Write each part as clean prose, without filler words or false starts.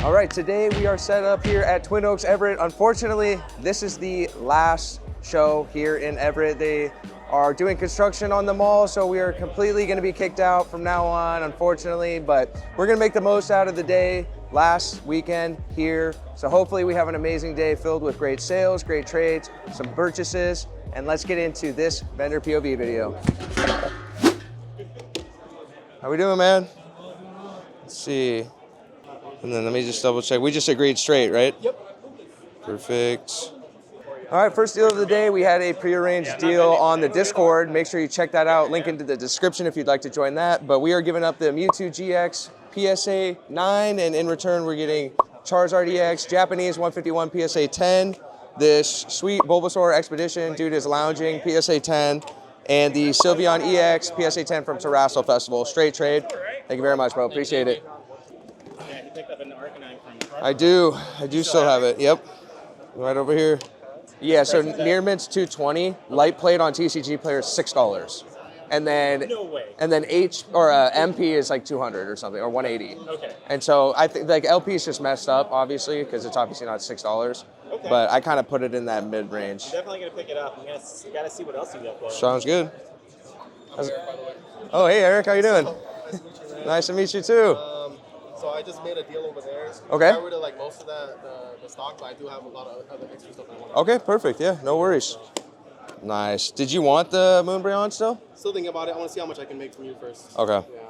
All right, today we are set up here at Twin Oaks, Everett. Unfortunately, this is the last show here in Everett. They are doing construction on the mall, so we are completely gonna be kicked out from now on, unfortunately, but we're gonna make the most out of the day, last weekend here. So hopefully we have an amazing day filled with great sales, great trades, some purchases, and let's get into this vendor POV video. How we doing, man? Let's see. And then let me just double check. We just agreed straight, right? Yep. Perfect. All right, first deal of the day. We had a prearranged deal on the Discord. Make sure you check that out. Link into the description if you'd like to join that. But we are giving up the Mewtwo GX PSA 9, and in return, we're getting Charizard EX Japanese 151 PSA 10. This sweet Bulbasaur Expedition, dude is lounging, PSA 10. And the Sylveon EX PSA 10 from Terrassel Festival. Straight trade. Thank you very much, bro. Appreciate it. I do still have it. Yep, right over here. Yeah, so near mint's 220. Light plate on TCG player is $6, and then MP is like 200 or something, or 180. Okay. And so I think like LP is just messed up, obviously, because it's obviously not $6. Okay. But I kind of put it in that mid range. I'm definitely gonna pick it up. You gotta see what else you got there. Sounds good. Oh, hey Eric, how you doing? Nice to meet you too. So I just made a deal over there. Okay. I got rid of like most of the stock, but I do have a lot of other extra stuff I want. Okay, perfect. Yeah, no worries. Nice. Did you want the Moonbryon still? Still thinking about it. I want to see how much I can make from you first. Okay. Yeah.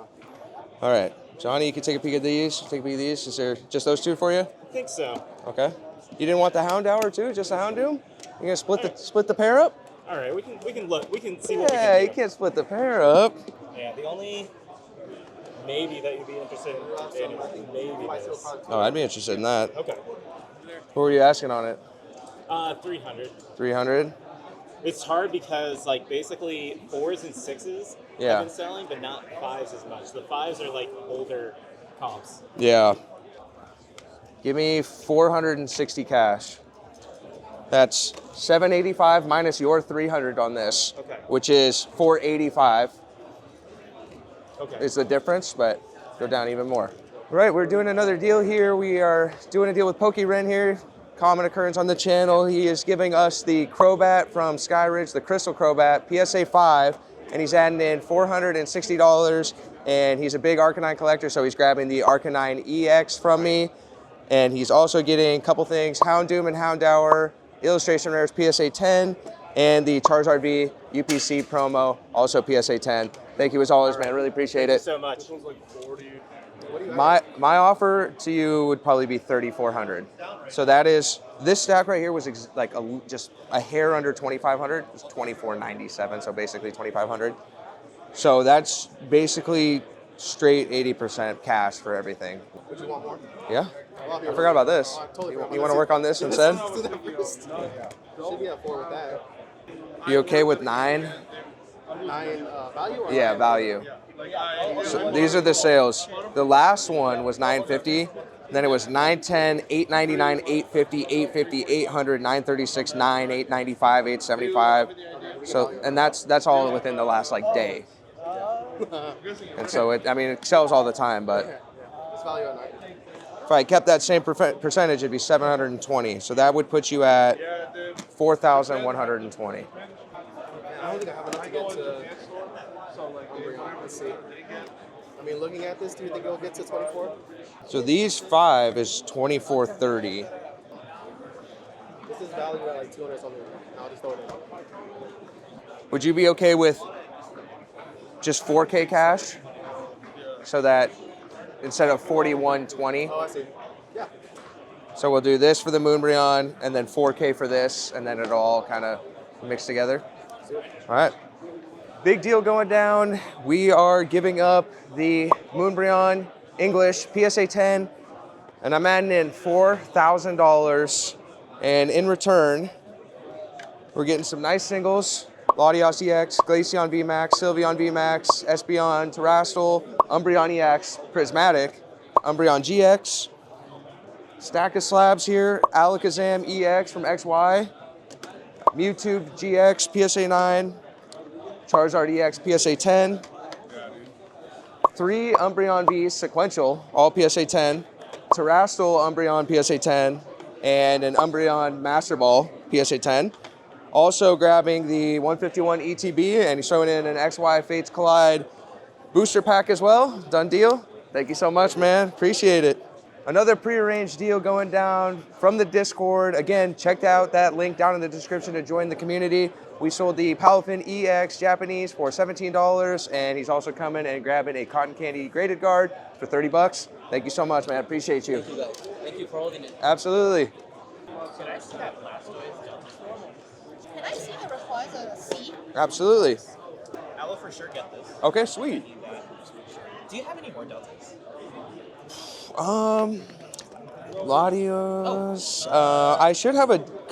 All right. Johnny, you can take a peek at these. Take a peek at these. Is there just those two for you? I think so. Okay. You didn't want the Houndour too? Just the Houndoom? You gonna split the pair up? All right. We can look. We can see what we can do. Yeah, you can't split the pair up. Yeah. The only maybe that you'd be interested in is maybe this. Oh, I'd be interested in that. Okay. What were you asking on it? 300. 300? It's hard because like basically 4s and 6s have been selling, but not 5s as much. The 5s are like older comps. Yeah. Give me 460 cash. That's 785 minus your 300 on this, which is 485. Okay. Is the difference, but go down even more. All right, we're doing another deal here. We are doing a deal with PokeRen here. Common occurrence on the channel. He is giving us the Crobat from Skyridge, the Crystal Crobat, PSA 5, and he's adding in $460, and he's a big Arcanine collector, so he's grabbing the Arcanine EX from me, and he's also getting a couple things, Houndoom and Houndour, Illustration Rares PSA 10, and the Charizard V UPC promo, also PSA 10. Thank you as always, man. Really appreciate it. Thank you so much. This one's like 40. My offer to you would probably be 3,400. So that is, this stack right here was just a hair under 2,500. It's 2,497, so basically 2,500. So that's basically straight 80% cash for everything. Would you want more? Yeah. I forgot about this. You want to work on this instead? Should be at 4 with that. You okay with 9? 9 value? Or Yeah, value. So these are the sales. The last one was 950. Then it was 910, 899, 850, 850, 800, 936, 9, 895, 875. So, and that's all within the last like day. And so it sells all the time, but It's value at 9. if I kept that same percentage, it'd be 720. So that would put you at 4,120. I don't think I have enough to get to. Let's see. I mean, looking at this, do you think it'll get to 24? So these 5 is 2430. This is valued at like 200 something. I'll just throw it in. Would you be okay with just 4K cash? So that instead of 4120. Oh, I see. Yeah. So we'll do this for the Moonbryon and then 4K for this, and then it'll all kind of mix together. All right. Big deal going down. We are giving up the Moonbryon English PSA 10, and I'm adding in $4,000. And in return, we're getting some nice singles. Latios EX, Glaceon VMAX, Sylveon VMAX, Espeon, Terrastal, Umbreon EX, Prismatic, Umbreon GX, stack of slabs here, Alakazam EX from XY, Mewtwo GX, PSA 9, Charizard EX, PSA 10, 3 Umbreon V's sequential, all PSA 10, Terrestrial Umbreon PSA 10 and an Umbreon Master Ball PSA 10. Also grabbing the 151 ETB, and he's throwing in an XY Fates Collide booster pack as well. Done deal. Thank you so much, man. Appreciate it. Another prearranged deal going down from the Discord. Again, check out that link down in the description to join the community. We sold the Palafin EX Japanese for $17, and he's also coming and grabbing a cotton candy graded guard for $30. Thank you so much, man. Appreciate you. Thank you, guys. Thank you for holding it. Absolutely. Can I see that Blastoise? Can I see the requires a C? Absolutely. I will for sure get this. Okay, sweet. Do you have any more deltas? Latios. I should have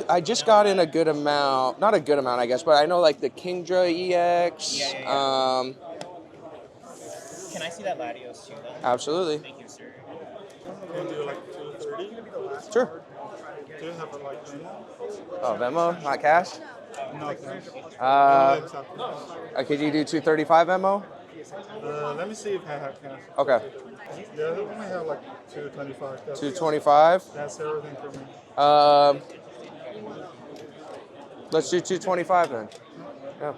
I just got in a good amount. Not a good amount, I guess, but I know like the Kingdra EX. Yeah. Can I see that Latios too, then? Absolutely. Thank you, sir. Can you do like 230? Sure. Do you have a like Venmo? Oh, Venmo, not cash? No, cash. Could you do 235 Venmo? Let me see if I have cash. Okay. Yeah, I only have like 225. 225. That's everything for me. Let's do 225 then. Yeah.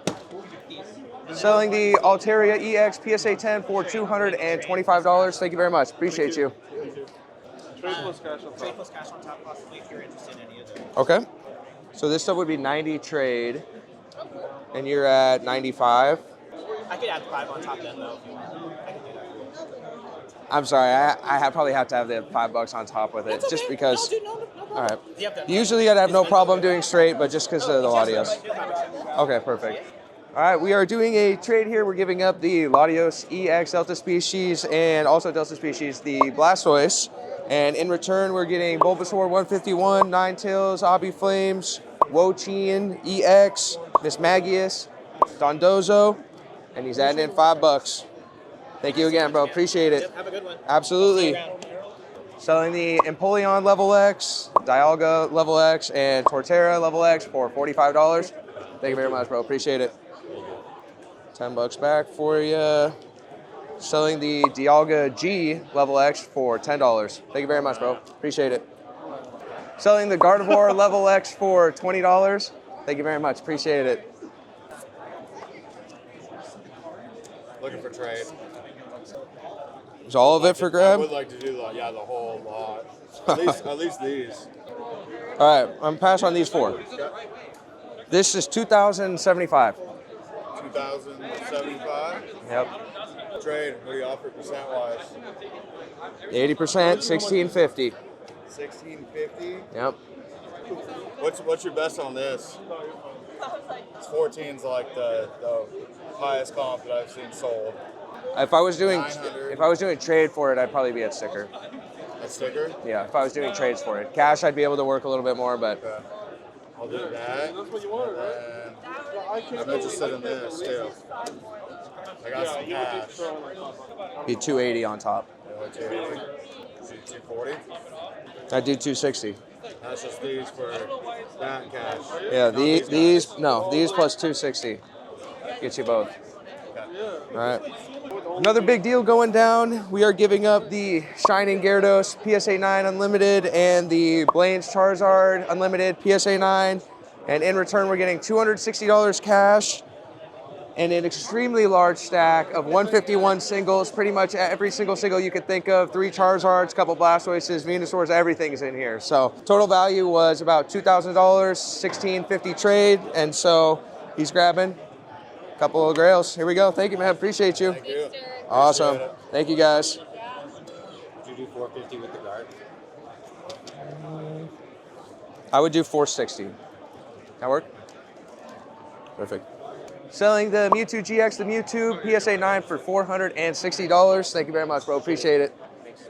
Selling the Altaria EX PSA 10 for $225. Thank you very much. Appreciate you. Trade plus cash on Trade plus cash on top, possibly, if you're interested in any of those. Okay. So this stuff would be 90 trade, and you're at 95. I could add 5 on top then, though, if you want. I can do that. I'm sorry, I probably have to have the $5 on top with it, just because. No, dude, no problem. All right. Yep, Usually I'd have no problem doing straight, but just because of the Latios. Okay, perfect. All right, we are doing a trade here. We're giving up the Latios EX Delta Species and also Delta Species, the Blastoise. And in return, we're getting Bulbasaur 151, Ninetales, Obby Flames, Wo-Chien EX, Miss Magius, Dondozo, and he's adding in $5. Thank you again, bro. Appreciate it. Yep, have a good one. Absolutely. Selling the Empoleon Level X, Dialga Level X, and Torterra Level X for $45. Thank you very much, bro. Appreciate it. $10 back for you. Selling the Dialga G Level X for $10. Thank you very much, bro. Appreciate it. Selling the Gardevoir Level X for $20. Thank you very much. Appreciate it. Looking for trade. Is all of it for I grab? would like to do the whole lot. At least these. All right, I'm pass on these 4. This is 2,075. 2,075. Yep. Trade. What do you offer percent wise? 80%, 1650. 1650. Yep. What's your best on this? 14's like the highest comp that I've seen sold. If I was doing 900. trade for it, I'd probably be at sticker. A sticker? Yeah, if I was doing trades for it. Cash, I'd be able to work a little bit more, but Okay. I'll do that. And I'm interested in this too. I got some cash. be 280 on top. 240. I'd do 260. That's just these for that and cash. Yeah, Not these these guys. plus 260 gets you both. Okay. All right. Another big deal going down. We are giving up the Shining Gyarados PSA 9 Unlimited and the Blaine's Charizard Unlimited PSA 9. And in return, we're getting $260 cash and an extremely large stack of 151 singles. Pretty much every single single you could think of. 3 Charizards, couple Blastoises, Venusaurs, everything's in here. So total value was about $2,000, $1,650 trade. And so he's grabbing a couple of grails. Here we go. Thank you, man. Appreciate you. Thank you. Awesome. Appreciate it. Thank you, guys. Did you do 450 with the guard? I would do 460. That work? Perfect. Selling the Mewtwo GX, the Mewtwo PSA 9 for $460. Thank you very much, bro. Appreciate it.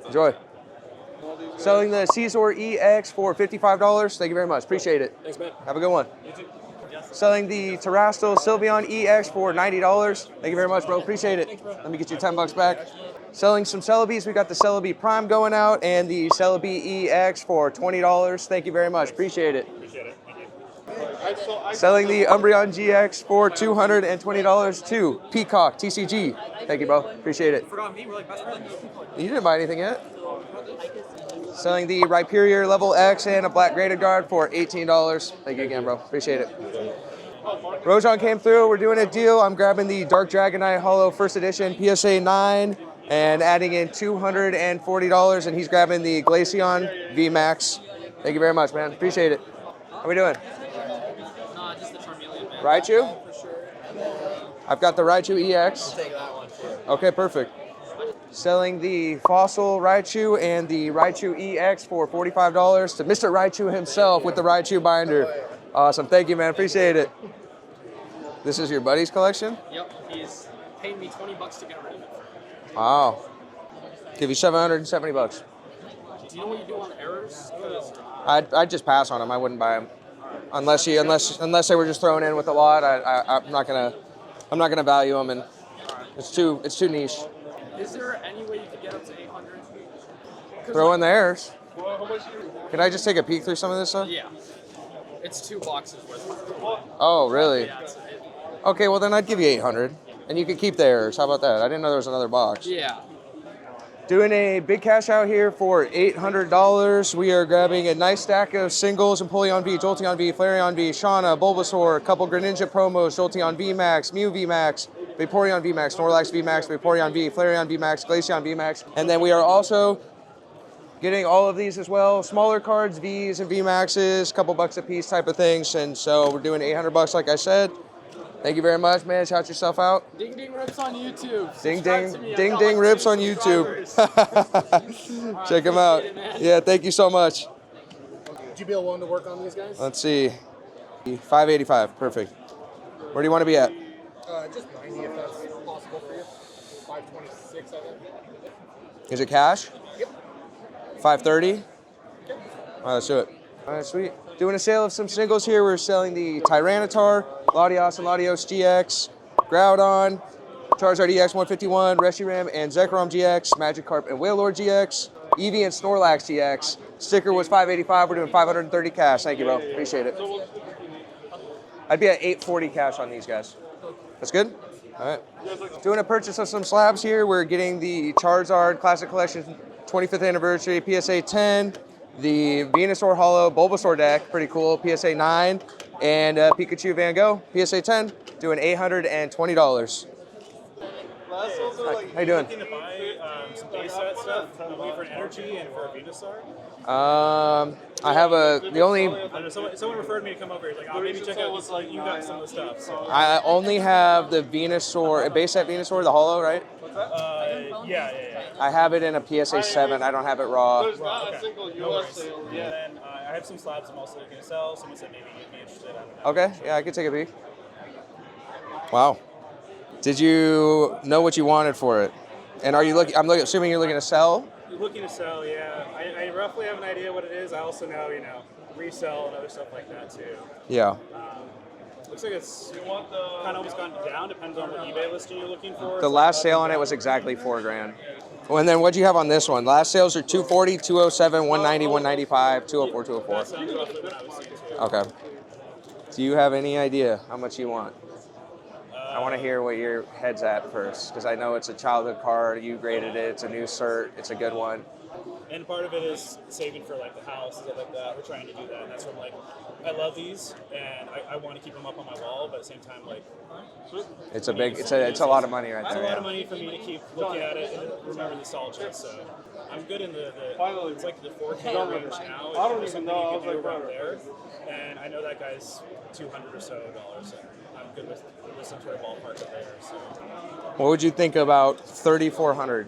Enjoy. Selling the Caesar EX for $55. Thank you very much. Appreciate it. Thanks, man. Have a good one. Selling the Terrestrial Sylveon EX for $90. Thank you very much, bro. Appreciate it. Let me get you $10 back. Selling some Celebes. We got the Celebi Prime going out and the Celebi EX for $20. Thank you very much. Appreciate it. Selling the Umbreon GX for $220 to Peacock TCG. Thank you, bro. Appreciate it. Forgot me, we're like best friends. You didn't buy anything yet? Selling the Rhyperior level X and a black graded guard for $18. Thank you again, bro. Appreciate it. Rojan came through. We're doing a deal. I'm grabbing the Dark Dragonite Hollow First Edition PSA 9 and adding in $240, and he's grabbing the Glaceon VMAX. Thank you very much, man. Appreciate it. How we doing? Just the Charmeleon, man. Raichu? I've got the Raichu EX. Take that one. Okay, perfect. Selling the Fossil Raichu and the Raichu EX for $45 to Mr. Raichu himself with the Raichu binder. Awesome. Thank you, man. Appreciate it. This is your buddy's collection? Yep, he's paid me $20 to get rid of it. Wow. Give you $770. Do you know what you do on errors? I'd just pass on them. I wouldn't buy them unless they were just thrown in with a lot. I'm not gonna value them, and it's too niche. Is there any way you could get up to 800? Throw in the errors. Can I just take a peek through some of this stuff? Yeah, it's 2 boxes worth. Oh, really? Yeah, Okay, well then I'd give you 800, and you could keep the errors. How about that? I didn't know there was another box. yeah. Doing a big cash out here for $800. We are grabbing a nice stack of singles: Empoleon V, Jolteon V, Flareon V, Shauna, Bulbasaur, a couple Greninja promos: Jolteon V Max, Mew V Max, Vaporeon V Max, Snorlax V Max, Vaporeon V, Flareon V Max, Glaceon V Max, and then we are also getting all of these as well: smaller cards, Vs and V Maxes, couple bucks a piece type of things. And so we're doing $800, like I said. Thank you very much, man. Shout yourself out. Ding Ding Rips on YouTube. Ding Subscribe ding, to me. I've ding got ding like rips 2 on YouTube. subscribers. Check them out. Appreciate it, man. Yeah, thank you so much. Would you be willing to work on these guys? Let's see. 585, perfect. Where do you want to be at? Just 90 if that's possible for you. 526, I think. Is it cash? Yep. 530? Yep. All right, let's do it. All right, sweet. Doing a sale of some singles here. We're selling the Tyranitar, Latios and Latios GX, Groudon, Charizard EX 151, Reshiram and Zekrom GX, Magikarp and Wailord GX, Eevee and Snorlax GX. Sticker was 585. We're doing 530 cash. Thank you, bro. Appreciate it. I'd be at 840 cash on these guys. That's good? All right. Doing a purchase of some slabs here. We're getting the Charizard Classic Collection 25th Anniversary PSA 10, the Venusaur Hollow Bulbasaur deck, pretty cool, PSA 9, and Pikachu Van Gogh, PSA 10, doing $820. How you doing? Looking to buy some base set stuff, probably for an energy and for a Venusaur. I have the only. I don't know, someone referred me to come over. He's like, oh, maybe check out. You got some of the stuff. So. I only have the Venusaur, base set Venusaur, the Hollow, right? Yeah. I have it in a PSA 7. I don't have it raw. There's not a single US sale. Yeah. And then I have some slabs I'm also looking to sell. Someone said maybe you'd be interested. I don't know. Okay, yeah, I could take a peek. Wow. Did you know what you wanted for it? And are you looking? Assuming you're looking to sell. Looking to sell, yeah. I roughly have an idea what it is. I also know, resell and other stuff like that too. Yeah. Looks like it's kind of almost gone down. Depends on what eBay listing you're looking for. The last sale on it was exactly $4,000. Well, and then what'd you have on this one? Last sales are 240, 207, 190, 195, 204, 204. That sounds roughly what I was seeing too. Okay. Do you have any idea how much you want? I want to hear what your head's at first, because I know it's a childhood card. You graded it. It's a new cert. It's a good one. And part of it is saving for like the house and stuff like that. We're trying to do that, and that's from I love these, and I want to keep them up on my wall, but at the same time, it's a lot of money right it's there. a lot of money for me to keep looking at it and remember nostalgia. So I'm good in it's like the 4K range now. I don't It's even something know. you can do around there, and I know that guy's $200 or so. So I'm good with some sort of ballpark up there. So What would you think about 3,400?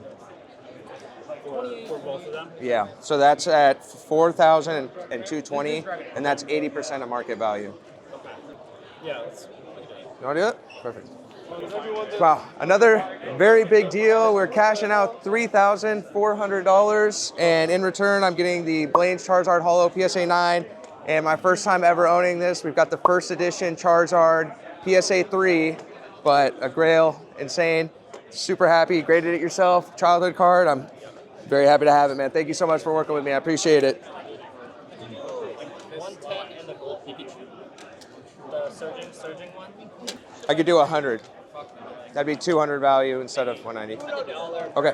for both of them. Yeah, so that's at 4,220, and that's 80% of market value. Okay. Yeah. You want to do it? Perfect. Wow, another very big deal. We're cashing out $3,400, and in return, I'm getting the Blaine's Charizard Hollow PSA 9, and my first time ever owning this. We've got the first edition Charizard PSA 3, but a Grail, insane. Super happy. You graded it yourself, childhood card. I'm very happy to have it, man. Thank you so much for working with me. I appreciate it. 110 and the gold Pikachu. The surging one. I could do 100. That'd be 200 value instead of 190. Okay.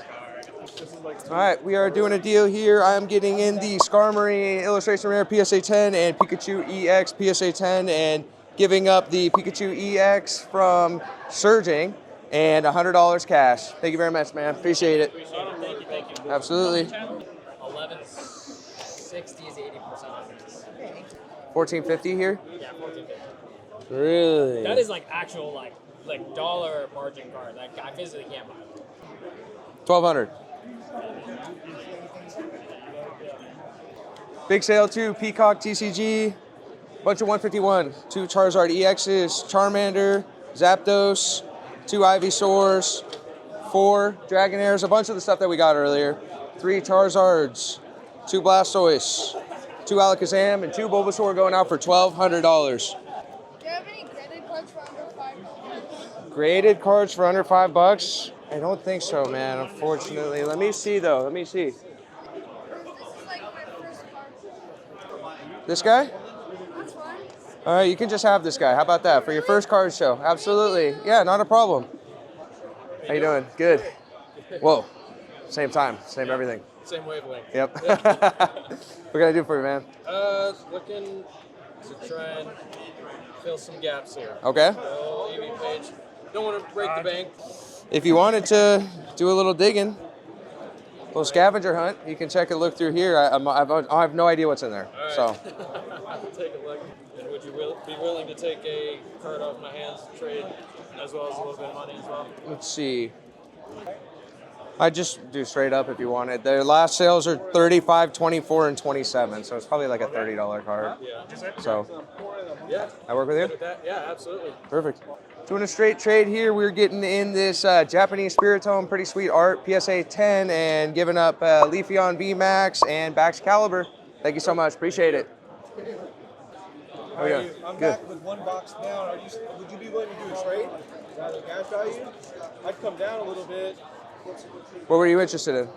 All right, we are doing a deal here. I am getting in the Skarmory Illustration Rare PSA 10 and Pikachu EX PSA 10 and giving up the Pikachu EX from Surging and $100 cash. Thank you very much, man. Appreciate it. Thank you. Absolutely. 1160 is 80% off. 1450 here? Yeah, 1450. Really? That is like actual like dollar margin card. Like I physically can't buy it. 1200. Big sale too, Peacock TCG, bunch of 151, 2 Charizard EXs, Charmander, Zapdos, 2 Ivysaurs, 4 Dragonairs, a bunch of the stuff that we got earlier, 3 Charizards, 2 Blastoise, 2 Alakazam, and 2 Bulbasaur going out for $1,200. Do you have any graded cards for under $5? Graded cards for under $5? I don't think so, man, unfortunately. Let me see though, let me see. This is like my first card. This guy? That's fine. All right, you can just have this guy. How about that for your first card show? Absolutely. Yeah, not a problem. How you doing? Good. Whoa. Same time, same everything. Same wavelength. Yep. What can I do for you, man? Looking to try and fill some gaps here. Okay. EV page. Don't want to break the bank. If you wanted to do a little digging, a little scavenger hunt, you can check and look through here. I have no idea what's in there. All right. So. I'll take a look. And would you be willing to take a card off my hands to trade, as well as a little bit of money as well? Let's see. I just do straight up if you wanted. Their last sales are 35, 24, and 27, so it's probably like a $30 card. Yeah. So, Yeah. I work with you? With that? Yeah, absolutely. Perfect. Doing a straight trade here. We're getting in this Japanese Spiritomb, pretty sweet art, PSA 10, and giving up Leafeon VMAX and Bax Caliber. Thank you so much. Appreciate it. How are you? I'm Good. back with one box down. Would you be willing to do a trade? Is that a cash value? I'd come down a little bit. What were you interested in?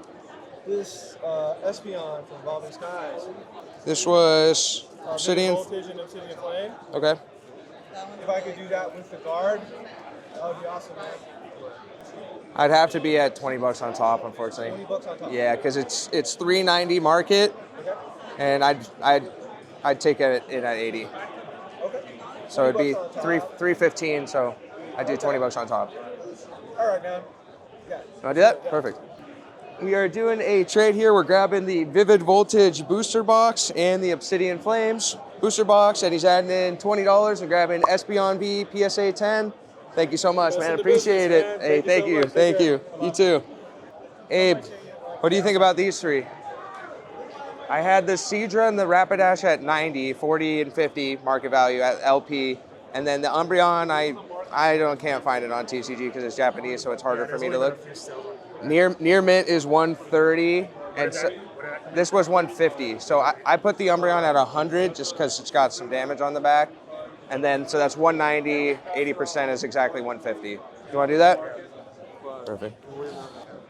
This Espeon from Evolving Skies. This was Obsidian. Voltage and Obsidian Flame. Okay. If I could do that with the guard, that would be awesome, man. I'd have to be at $20 on top, unfortunately. $20 on top. Yeah, because it's $390 market, Okay. and I'd take it in at 80. Okay. So it'd be $20 on top. $315. So I'd do $20 on top. All right, man. Yeah. Want to do that? Perfect. We are doing a trade here. We're grabbing the Vivid Voltage booster box and the Obsidian Flames booster box, and he's adding in $20 and grabbing Espeon V PSA 10. Thank you so much, man. Appreciate it. Hey, thank you. Thank you. You too. Abe, what do you think about these three? I had the Seadra and the Rapidash at 90, 40, and 50 market value at LP, and then the Umbreon, I can't find it on TCG because it's Japanese, so it's harder for me to look. Near mint is 130, and so, this was 150. So I put the Umbreon at 100 just because it's got some damage on the back, and then so that's 190. 80% is exactly 150. You want to do that? Perfect.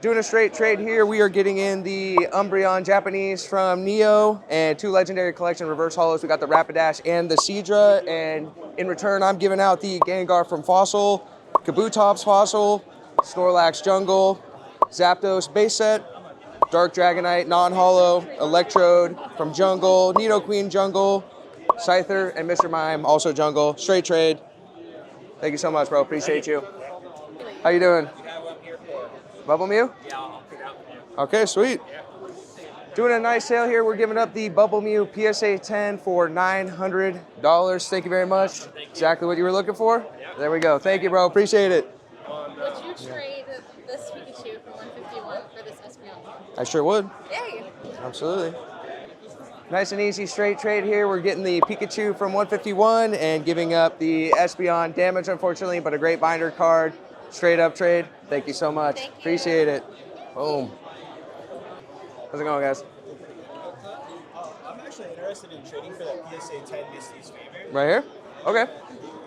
Doing a straight trade here. We are getting in the Umbreon Japanese from Neo and 2 Legendary Collection reverse holos. We got the Rapidash and the Seadra, and in return, I'm giving out the Gengar from Fossil, Kabutops Fossil, Snorlax Jungle, Zapdos base set, Dark Dragonite non-holo, Electrode from Jungle, Nidoqueen Jungle, Scyther, and Mr. Mime also Jungle. Straight trade. Thank you so much, bro. Appreciate you. How you doing? Bubble Mew? Yeah, I'll figure out the name. Okay, sweet. Doing a nice sale here. We're giving up the Bubble Mew PSA 10 for $900. Thank you very much. Exactly what you were looking for. There we go. Thank you, bro. Appreciate it. Would you trade this Pikachu for 151 for this Espeon? I sure would. Yay! Absolutely. Nice and easy straight trade here. We're getting the Pikachu from 151 and giving up the Espeon. Damage, unfortunately, but a great binder card. Straight up trade. Thank you so much. Thank you. Appreciate it. Boom. How's it going, guys? I'm actually interested in trading for that PSA 10 Misty's favorite. Right here? Okay.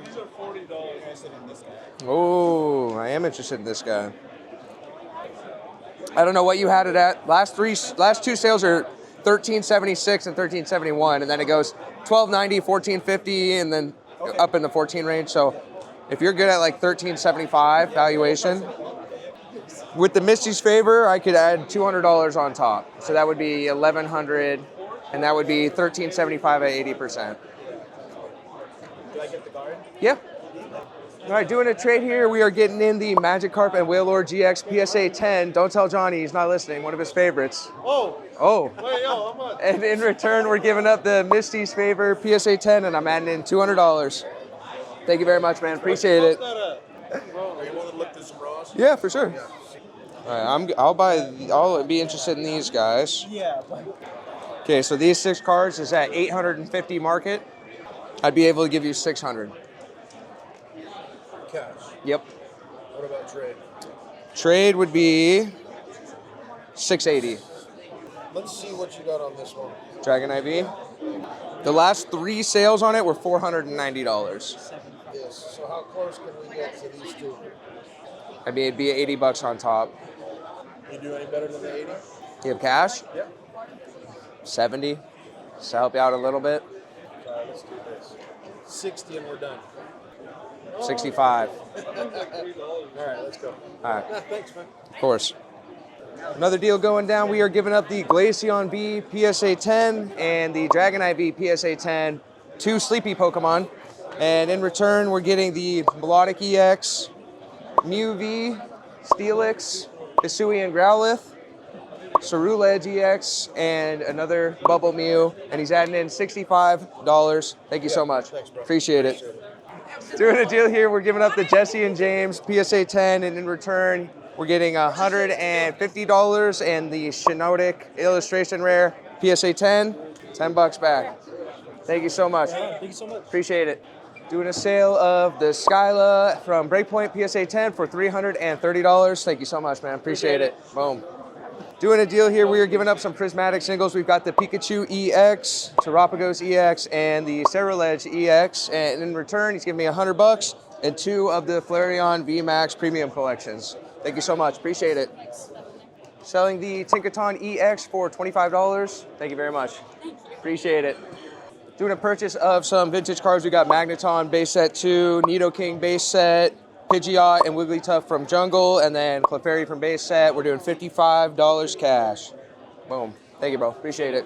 These are $40. Interested in this guy. Oh, I am interested in this guy. I don't know what you had it at. Last two sales are $13.76 and $13.71, and then it goes $12.90, $14.50, and then up in the 14 range. So if you're good at like $13.75 valuation, With the Misty's favor, I could add $200 on top. So that would be $1,100, and that would be $1,375 at 80%. Do I get the guard? Yeah. All right, doing a trade here. We are getting in the Magikarp and Wailord GX PSA 10. Don't tell Johnny, he's not listening. One of his favorites. Oh, Oh. wait, yo, how much? And in return, we're giving up the Misty's favor PSA 10, and I'm adding in $200. Thank you very much, man. Appreciate it. Are you willing to look through some raws? Yeah, for sure. All right, I'll be interested in these guys. Yeah. Okay, so these 6 cards is at 850 market. I'd be able to give you 600. Cash. Yep. What about trade? Trade would be 680. Let's see what you got on this one. Dragon IV. The last 3 sales on it were $490. Yes. So how close can we get to these two? I mean, it'd be $80 on top. You do any better than the 80? You have cash? Yep. 70. Just to help you out a little bit. All right, let's do this. 60 and we're done. 65. All right, let's go. All right. Yeah, thanks, man. Of course. Another deal going down. We are giving up the Glaceon V PSA 10 and the Dragon IV PSA 10, 2 sleepy Pokemon. And in return, we're getting the Melodic EX, Mew V, Steelix, Hisuian Growlithe, Ceruledge EX, and another Bubble Mew. And he's adding in $65. Thank you so much. Thanks, bro. Appreciate it. Doing a deal here. We're giving up the Jesse and James PSA 10, and in return, we're getting $150 and the Shiinotic Illustration Rare PSA 10, $10 back. Thank you so much. Thank you so much. Appreciate it. Doing a sale of the Skyla from Breakpoint PSA 10 for $330. Thank you so much, man. Appreciate it. Boom. Doing a deal here. We are giving up some prismatic singles. We've got the Pikachu EX, Terapagos EX, and the Ceruledge EX. And in return, he's giving me $100 and 2 of the Flareon VMAX Premium Collections. Thank you so much. Appreciate it. Selling the Tinkaton EX for $25. Thank you very much. Appreciate it. Doing a purchase of some vintage cards. We got Magneton base set 2, Nidoking base set, Pidgeot and Wigglytuff from Jungle, and then Clefairy from base set. We're doing $55 cash. Boom. Thank you, bro. Appreciate it.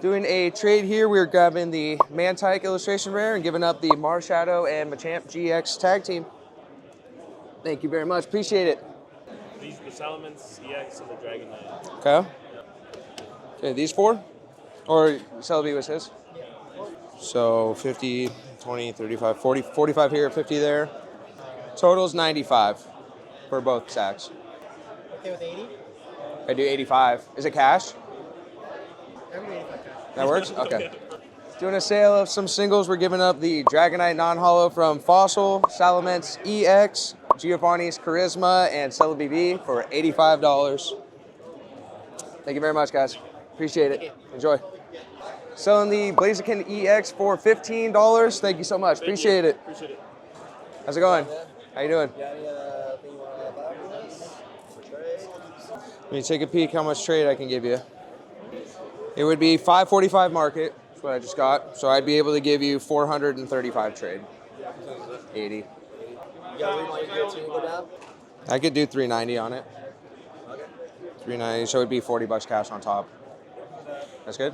Doing a trade here. We're grabbing the Mantike Illustration Rare and giving up the Marshadow and Machamp GX Tag Team. Thank you very much. Appreciate it. These the Salamence EX and the Dragon Knight. Okay. Okay, these 4? Or Celebi was his? So 50, 20, 35, 40, 45 here, 50 there. Total's 95 for both sacks. Okay with 80? I do 85. Is it cash? Every 85 cash. That works? Okay. Doing a sale of some singles. We're giving up the Dragonite non-holo from Fossil, Salamence EX, Giovanni's Charisma, and Celebi V for $85. Thank you very much, guys. Appreciate it. Enjoy. Selling the Blaziken EX for $15. Thank you so much. Appreciate it. Appreciate it. How's it going? How you doing? Got any thing you want to buy with us? Trade? Let me take a peek how much trade I can give you. It would be $545 market. That's what I just got. So I'd be able to give you $435 trade. 80. You got room on your deal to go down? I could do $390 on it. Okay. $390, so it'd be $40 cash on top. That's good?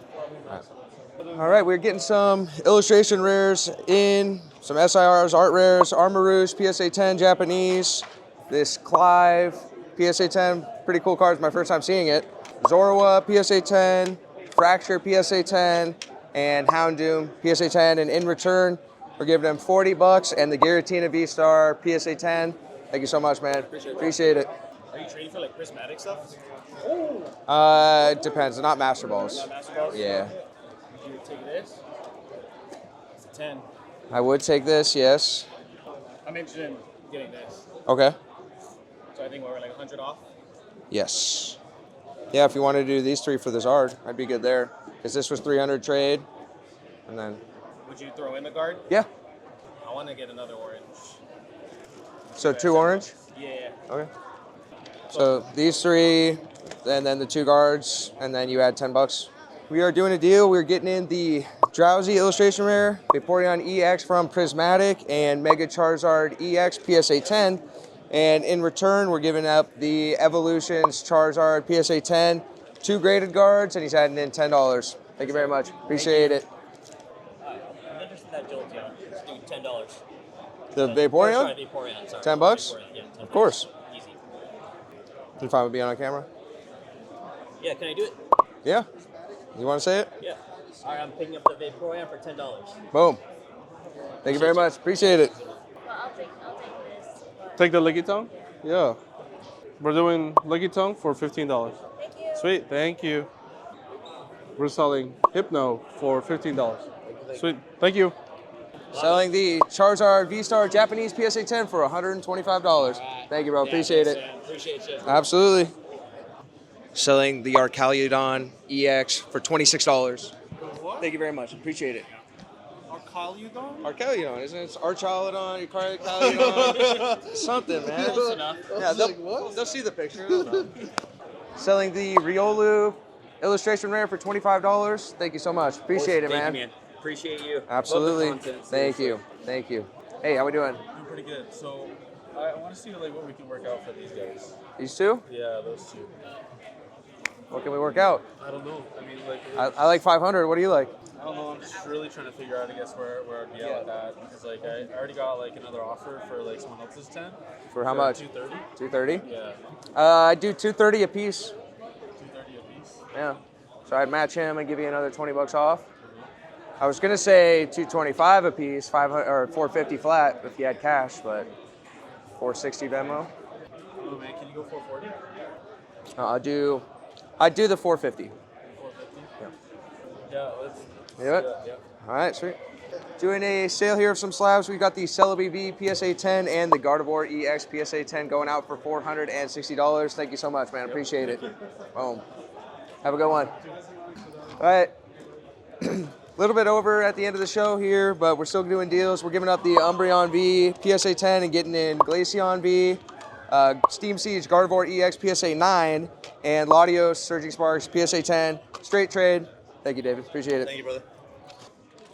All right, we're getting some illustration rares in, some SIRs, art rares, Armarouge, PSA 10, Japanese, this Clive, PSA 10, pretty cool cards, my first time seeing it. Zorua, PSA 10, Fracture, PSA 10, and Houndoom, PSA 10, and in return, we're giving them $40 and the Giratina V-Star, PSA 10. Thank you so much, man. Appreciate it. Are you trading for like prismatic stuff? It depends, not Master Balls. Not Master Balls? Yeah. Would you take this? It's a 10. I would take this, yes. I'm interested in getting this. Okay. So I think we're like 100 off. Yes. Yeah, if you want to do these 3 for the Zard, I'd be good there. Because this was 300 trade, and then... Would you throw in the guard? Yeah. I want to get another orange. So 2 orange? Yeah. Okay. So these 3, and then the 2 guards, and then you add $10. We are doing a deal. We're getting in the Drowsy Illustration Rare, Vaporeon EX from Prismatic, and Mega Charizard EX PSA 10. And in return, we're giving up the Evolutions Charizard PSA 10, 2 graded cards, and he's adding in $10. Thank you very much. Appreciate it. I'm interested in that Jolteon. Let's do $10. The Vaporeon? Sorry, Vaporeon. Sorry. $10? Vaporeon, yeah, $10. Of course. Easy. You fine with being on camera? Yeah, can I do it? Yeah. You want to say it? Yeah. All right, I'm picking up the Vaporeon for $10. Boom. Thank you very much. Appreciate it. Well, I'll take this. But Take the Licky Tongue? Yeah. We're doing Licky Tongue for $15. thank you. Sweet, thank you. We're selling Hypno for $15. Sweet, thank you. Selling the Charizard V-Star Japanese PSA 10 for $125. Thank you, bro. Appreciate it. Appreciate you. Absolutely. Selling the Arcaludon EX for $26. Thank you very much. Appreciate it. Arcaludon? Arcaludon, isn't it? It's Archaludon, Arcaludon, something, man. Close enough. Yeah, they'll see the picture. They'll know. Selling the Riolu illustration rare for $25. Thank you so much. Appreciate it, Thank man. you, man. Appreciate you. Absolutely. Love the content, Thank seriously. you. Thank you. Hey, how we doing? I'm pretty good. So I want to see like what we can work out for these guys. These two? Yeah, those two. What can we work out? I don't know. I mean, like I like 500. What do you like? I don't know. I'm just really trying to figure out, I guess, where I'd be at with that because like I already got like another offer for like someone else's 10. For how much? 230. 230? Yeah, I do 230 a piece. 230 a piece. Yeah. So I'd match him and give you another 20 bucks off. I was gonna say 225 a piece, 500 or 450 flat if you had cash, but 460 Venmo. Oh man, can you go 440? I'd do the 450. 450? Yeah. Yeah, let's Do it? Yeah. All right, sweet. Doing a sale here of some slabs. We've got the Celebi V PSA 10 and the Gardevoir EX PSA 10 going out for $460. Thank you so much, man. Appreciate it. Boom. Have a good one. All right. A little bit over at the end of the show here, but we're still doing deals. We're giving up the Umbreon V PSA 10 and getting in Glaceon V, Steam Siege Gardevoir EX PSA 9, and Latios Surging Sparks PSA 10. Straight trade. Thank you, David. Appreciate it. Thank you, brother.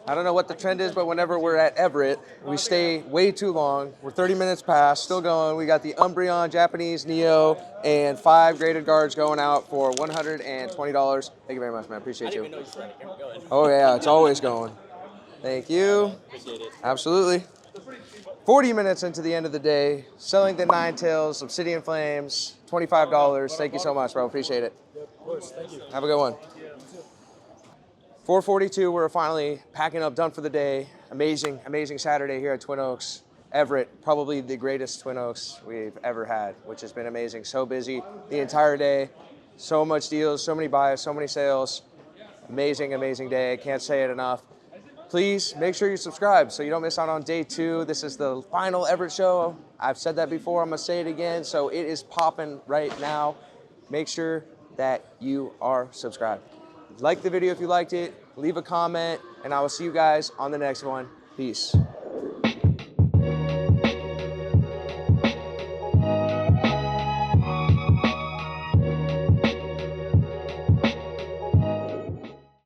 I don't know what the trend is, but whenever we're at Everett, we stay way too long. We're 30 minutes past, still going. We got the Umbreon Japanese Neo and 5 graded guards going out for $120. Thank you very much, man. Appreciate you. I didn't even know you started. Keep going. Oh, yeah, it's always going. Thank you. Appreciate it. Absolutely. 40 minutes into the end of the day, selling the Ninetales, Obsidian Flames, $25. Thank you so much, bro. Appreciate it. Of course, thank you. Have a good one. 4:42, we're finally packing up, done for the day. Amazing, amazing Saturday here at Twin Oaks. Everett, probably the greatest Twin Oaks we've ever had, which has been amazing. So busy the entire day. So much deals, so many buys, so many sales. Amazing, amazing day. I can't say it enough. Please make sure you subscribe so you don't miss out on day 2. This is the final Everett show. I've said that before, I'm gonna say it again. So it is popping right now. Make sure that you are subscribed. Like the video if you liked it, leave a comment, and I will see you guys on the next one. Peace.